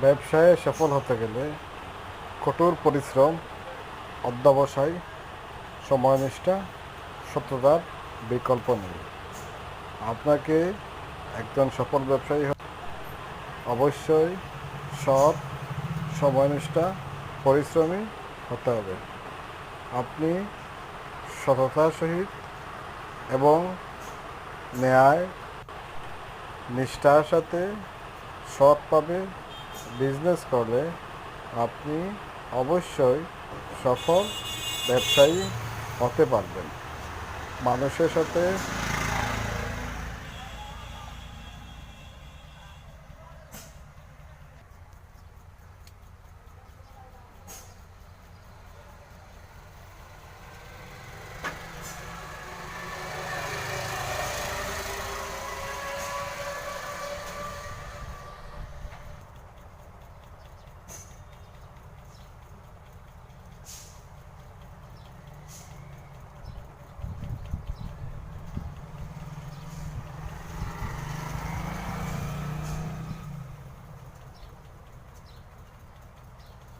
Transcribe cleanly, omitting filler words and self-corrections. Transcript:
ব্যবসায়ে সফল হতে গেলে কঠোর পরিশ্রম, অধ্যবসায়, সময়নিষ্ঠা, সততার বিকল্প নেই। আপনাকে একজন সফল ব্যবসায়ী অবশ্যই সৎ, সময়নিষ্ঠা, পরিশ্রমী হতে হবে। আপনি সততার সহিত এবং ন্যায় নিষ্ঠার সাথে সৎভাবে বিজনেস করলে আপনি অবশ্যই সফল ব্যবসায়ী হতে পারবেন। মানুষের সাথে